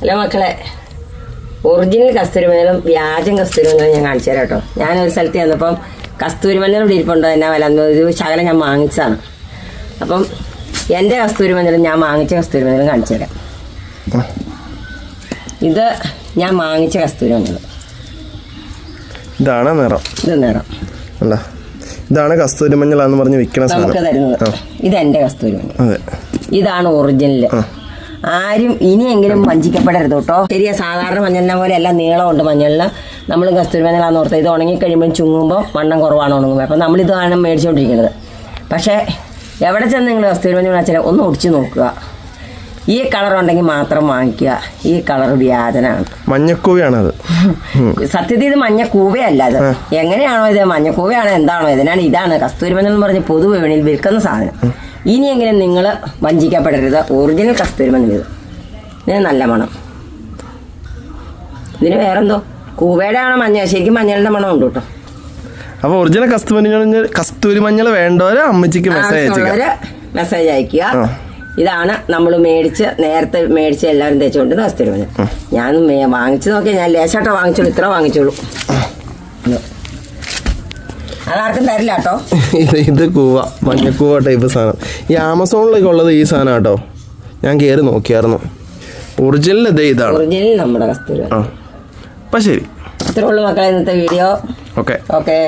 Hello മക്കളെ, original കസ്തൂരിമഞ്ഞളും വ്യാജം കസ്തൂരിമഞ്ഞളും ഞാൻ കാണിച്ചു തരാം കേട്ടോ. ഞാനൊരു സ്ഥലത്ത് ചെന്നപ്പം കസ്തൂരിമഞ്ഞൾ ഇവിടെ ഇരിപ്പുണ്ടോ എന്നാ വില ഒരു ശകലം ഞാൻ വാങ്ങിച്ചതാണ്. അപ്പം എൻ്റെ കസ്തൂരിമഞ്ഞളും ഞാൻ വാങ്ങിച്ച കസ്തൂരിമഞ്ഞളും കാണിച്ചു തരാം. ഇത് ഞാൻ വാങ്ങിച്ച കസ്തൂരിമഞ്ഞൾ. ഇതാണ് നിറം. ഇത് നിറം അല്ല, ഇതാണ് കസ്തൂരിമഞ്ഞളാന്ന് പറഞ്ഞ് വിൽക്കണ നമുക്ക് തരുന്നത്. ഇത് എൻ്റെ കസ്തൂരിമഞ്ഞൾ. അതെ, ഇതാണ് ഒറിജിനൽ. ആരും ഇനിയെങ്കിലും വഞ്ചിക്കപ്പെടരുത് കേട്ടോ. ശരിയാ, സാധാരണ മഞ്ഞളിനെ പോലെ അല്ല നീളമുണ്ട് മഞ്ഞളിന്. നമ്മൾ കസ്തൂരി മഞ്ഞളാന്ന് ഓർത്ത് ഇത് ഉണങ്ങി കഴിയുമ്പോൾ ചുങ്ങുമ്പോൾ വണ്ണം കുറവാണ് ഉണങ്ങുമ്പോൾ. അപ്പം നമ്മളിതാണ് മേടിച്ചുകൊണ്ടിരിക്കുന്നത്. പക്ഷേ എവിടെ ചെന്ന് നിങ്ങൾ കസ്തൂരി മഞ്ഞൾ വെച്ചാൽ ഒന്ന് ഒടിച്ച് നോക്കുക. ഈ കളർ ഉണ്ടെങ്കിൽ മാത്രം വാങ്ങിക്കുക. ഈ കളർ വ്യാജനാണ്, മഞ്ഞക്കൂവയാണത്. സത്യത്തിൽ ഇത് മഞ്ഞക്കൂവയല്ല. അത് എങ്ങനെയാണോ ഇത് മഞ്ഞക്കൂവയാണോ എന്താണോ ഇതിനാണ്. ഇതാണ് കസ്തൂരി മഞ്ഞൾ എന്ന് പറഞ്ഞ് പൊതുവിപണിയിൽ വിൽക്കുന്ന സാധനം. ഇനിയെങ്കിലും നിങ്ങൾ വഞ്ചിക്കപ്പെടരുത്. ഒറിജിനൽ കസ്തൂരി മഞ്ഞൾ. ഇതിന് നല്ല മണം. ഇതിന് വേറെന്തോ കൂവയുടെ ആണോ മഞ്ഞ, ശരിക്കും മഞ്ഞളുടെ മണം ഉണ്ട് കേട്ടോ. അപ്പൊ ഒറിജിനൽ കസ്തൂരി മഞ്ഞൾ വേണ്ടവര് അമ്മച്ചിക്ക് മെസ്സേജ് അയക്കുക. ഇതാണ് നമ്മൾ നേരത്തെ മേടിച്ച് എല്ലാവരും തേച്ചുകൊണ്ട് കസ്തൂരി മഞ്ഞൾ. ഞാൻ വാങ്ങിച്ചു നോക്കിയാൽ ഞാൻ ലേശാട്ടോ വാങ്ങിച്ചോളൂ, ഇത്ര വാങ്ങിച്ചോളൂ. അതാർക്കും തരില്ല കേട്ടോ. ഇത് കൂവ, മഞ്ഞക്കൂവ ടൈപ്പ് സാധനം. ഈ ആമസോണിലൊക്കെ ഉള്ളത് ഈ സാധനം കേട്ടോ. ഞാൻ കയറി നോക്കിയായിരുന്നു. ഒറിജിനൽ ഇതാണ്. ഒറിജിനൽ നമ്മുടെ കസ്തൂരി. അപ്പൊ ശരി, ഇത്രേ ഉള്ളൂ മക്കളെ ഇന്നത്തെ വീഡിയോ. ഓക്കെ.